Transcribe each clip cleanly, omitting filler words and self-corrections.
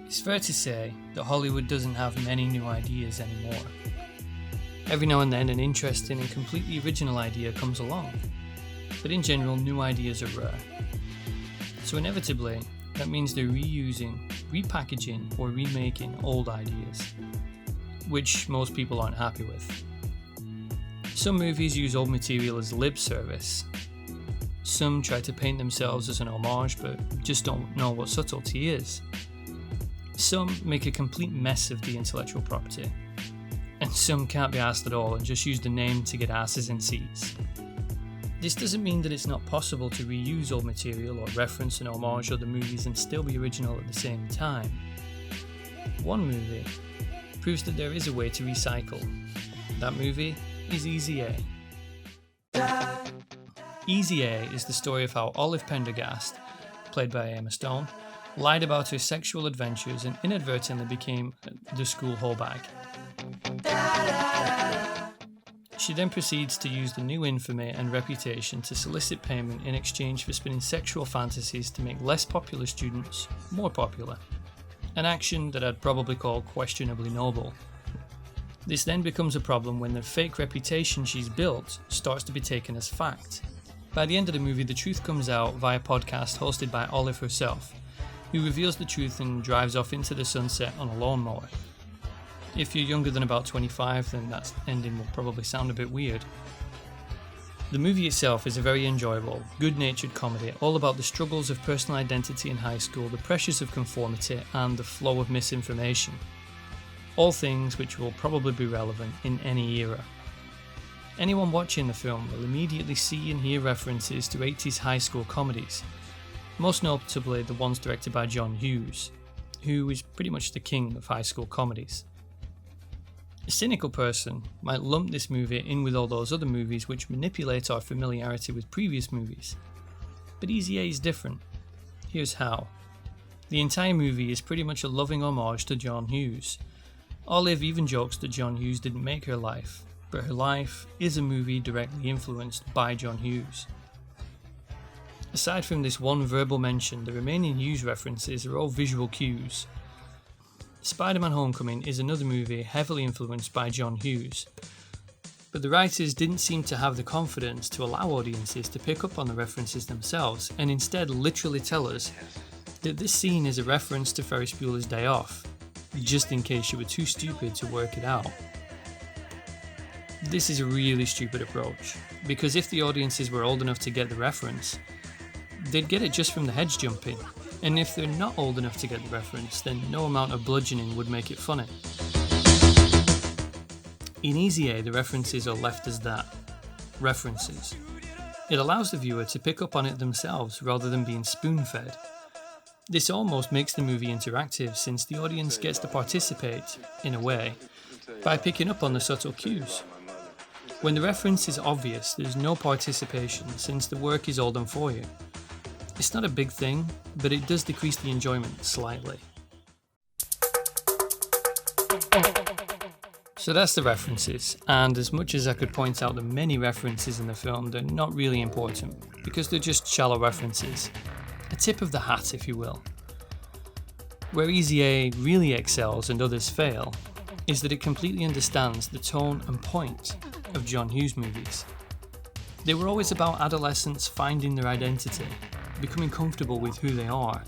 It's fair to say that Hollywood doesn't have many new ideas anymore. Every now and then an interesting and completely original idea comes along, but in general new ideas are rare. So inevitably, that means they're reusing, repackaging or remaking old ideas, which most people aren't happy with. Some movies use old material as lip service. Some try to paint themselves as an homage but just don't know what subtlety is. Some make a complete mess of the intellectual property. And some can't be asked at all and just use the name to get asses in seats. This doesn't mean that it's not possible to reuse old material or reference and homage other movies and still be original at the same time. One movie proves that there is a way to recycle. That movie is Easy A. Easy A is the story of how Olive Pendergast, played by Emma Stone, lied about her sexual adventures and inadvertently became the school whorebag. She then proceeds to use the new infamy and reputation to solicit payment in exchange for spinning sexual fantasies to make less popular students more popular, an action that I'd probably call questionably noble. This then becomes a problem when the fake reputation she's built starts to be taken as fact. By the end of the movie, the truth comes out via a podcast hosted by Olive herself, who reveals the truth and drives off into the sunset on a lawnmower. If you're younger than about 25, then that ending will probably sound a bit weird. The movie itself is a very enjoyable, good-natured comedy all about the struggles of personal identity in high school, the pressures of conformity, and the flow of misinformation. All things which will probably be relevant in any era. Anyone watching the film will immediately see and hear references to 80s high school comedies, most notably the ones directed by John Hughes, who is pretty much the king of high school comedies. A cynical person might lump this movie in with all those other movies which manipulate our familiarity with previous movies, but Easy A is different. Here's how. The entire movie is pretty much a loving homage to John Hughes. Olive even jokes that John Hughes didn't make her life, but her life is a movie directly influenced by John Hughes. Aside from this one verbal mention, the remaining Hughes references are all visual cues. Spider-Man Homecoming is another movie heavily influenced by John Hughes, but the writers didn't seem to have the confidence to allow audiences to pick up on the references themselves and instead literally tell us that this scene is a reference to Ferris Bueller's Day Off, just in case you were too stupid to work it out. This is a really stupid approach, because if the audiences were old enough to get the reference, they'd get it just from the hedge jumping, and if they're not old enough to get the reference, then no amount of bludgeoning would make it funny. In Easy A, the references are left as that, references. It allows the viewer to pick up on it themselves rather than being spoon-fed. This almost makes the movie interactive since the audience gets to participate, in a way, by picking up on the subtle cues. When the reference is obvious, there's no participation since the work is all done for you. It's not a big thing, but it does decrease the enjoyment slightly. So that's the references, and as much as I could point out the many references in the film, they're not really important, because they're just shallow references. A tip of the hat, if you will. Where Easy A really excels and others fail, is that it completely understands the tone and point of John Hughes movies. They were always about adolescents finding their identity, becoming comfortable with who they are.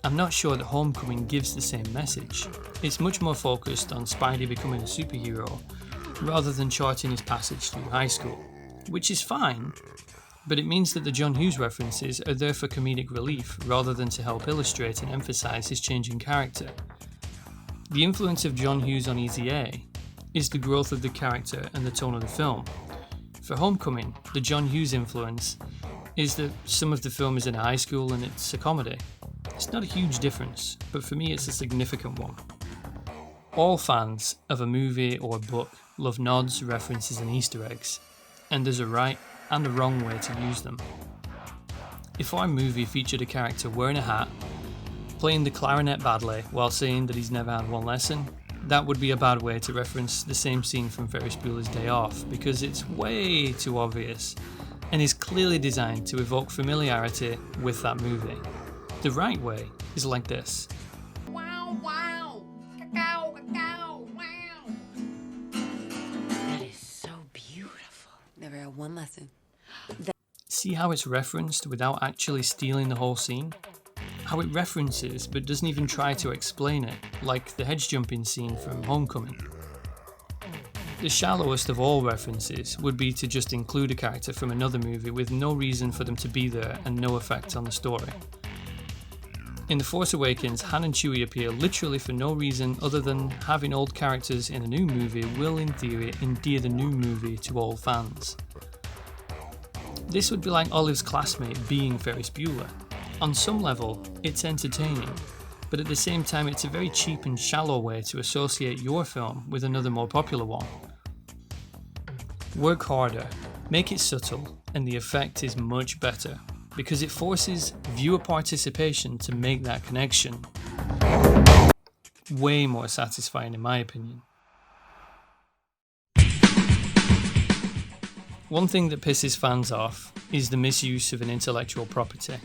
I'm not sure that Homecoming gives the same message. It's much more focused on Spidey becoming a superhero, rather than charting his passage through high school, which is fine, but it means that the John Hughes references are there for comedic relief rather than to help illustrate and emphasise his changing character. The influence of John Hughes on Easy A is the growth of the character and the tone of the film. For Homecoming, the John Hughes influence is that some of the film is in high school and it's a comedy. It's not a huge difference, but for me it's a significant one. All fans of a movie or a book love nods, references and Easter eggs, and there's a right and a wrong way to use them. If our movie featured a character wearing a hat, playing the clarinet badly while saying that he's never had one lesson, that would be a bad way to reference the same scene from Ferris Bueller's Day Off, because it's way too obvious and is clearly designed to evoke familiarity with that movie. The right way is like this. Wow. wow. Cacao, cacao, wow. That is so beautiful. Never had one lesson. See how it's referenced without actually stealing the whole scene? How it references but doesn't even try to explain it, like the hedge jumping scene from Homecoming. The shallowest of all references would be to just include a character from another movie with no reason for them to be there and no effect on the story. In The Force Awakens, Han and Chewie appear literally for no reason other than having old characters in a new movie will, in theory, endear the new movie to old fans. This would be like Olive's classmate being Ferris Bueller. On some level, it's entertaining, but at the same time it's a very cheap and shallow way to associate your film with another more popular one. Work harder, make it subtle, and the effect is much better, because it forces viewer participation to make that connection. Way more satisfying in my opinion. One thing that pisses fans off is the misuse of an intellectual property.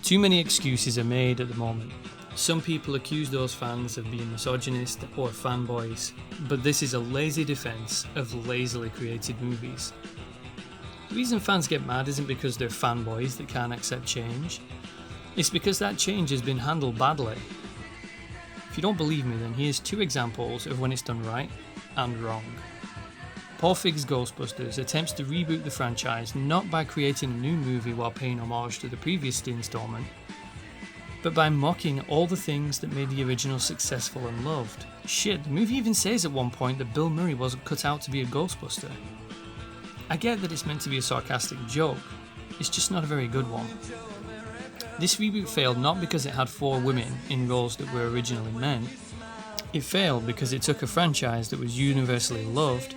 Too many excuses are made at the moment. Some people accuse those fans of being misogynist or fanboys, but this is a lazy defense of lazily created movies. The reason fans get mad isn't because they're fanboys that can't accept change. It's because that change has been handled badly. If you don't believe me, then here's 2 examples of when it's done right and wrong. Paul Feig's Ghostbusters attempts to reboot the franchise not by creating a new movie while paying homage to the previous installment, but by mocking all the things that made the original successful and loved. Shit, the movie even says at one point that Bill Murray wasn't cut out to be a Ghostbuster. I get that it's meant to be a sarcastic joke, it's just not a very good one. This reboot failed not because it had 4 women in roles that were originally men. It failed because it took a franchise that was universally loved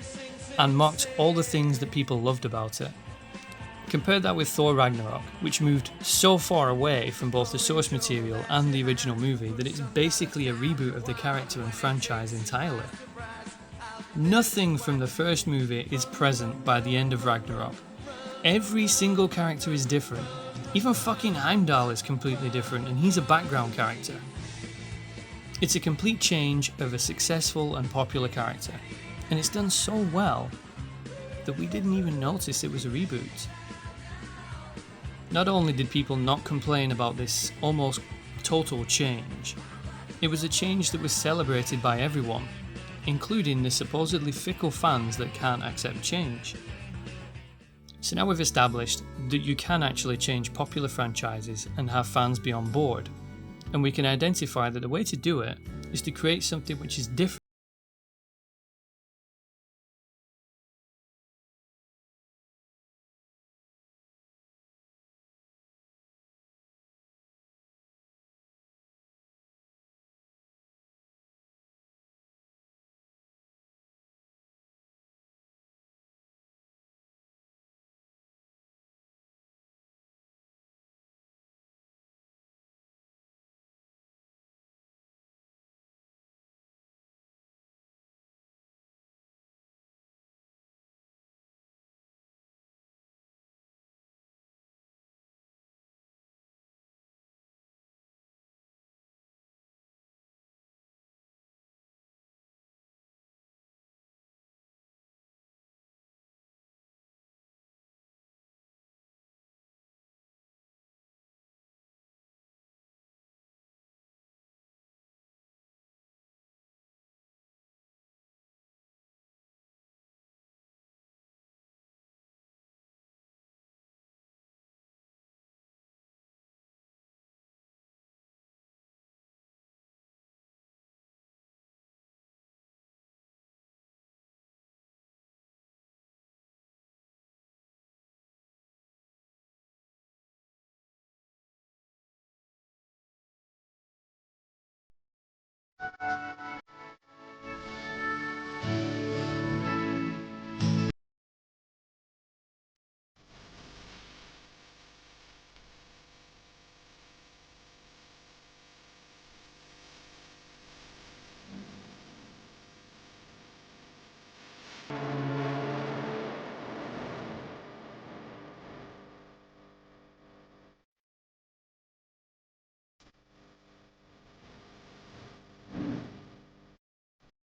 and mocked all the things that people loved about it. Compare that with Thor Ragnarok, which moved so far away from both the source material and the original movie that it's basically a reboot of the character and franchise entirely. Nothing from the first movie is present by the end of Ragnarok. Every single character is different. Even fucking Heimdall is completely different, and he's a background character. It's a complete change of a successful and popular character, and it's done so well that we didn't even notice it was a reboot. Not only did people not complain about this almost total change, it was a change that was celebrated by everyone, including the supposedly fickle fans that can't accept change. So now we've established that you can actually change popular franchises and have fans be on board, and we can identify that the way to do it is to create something which is different.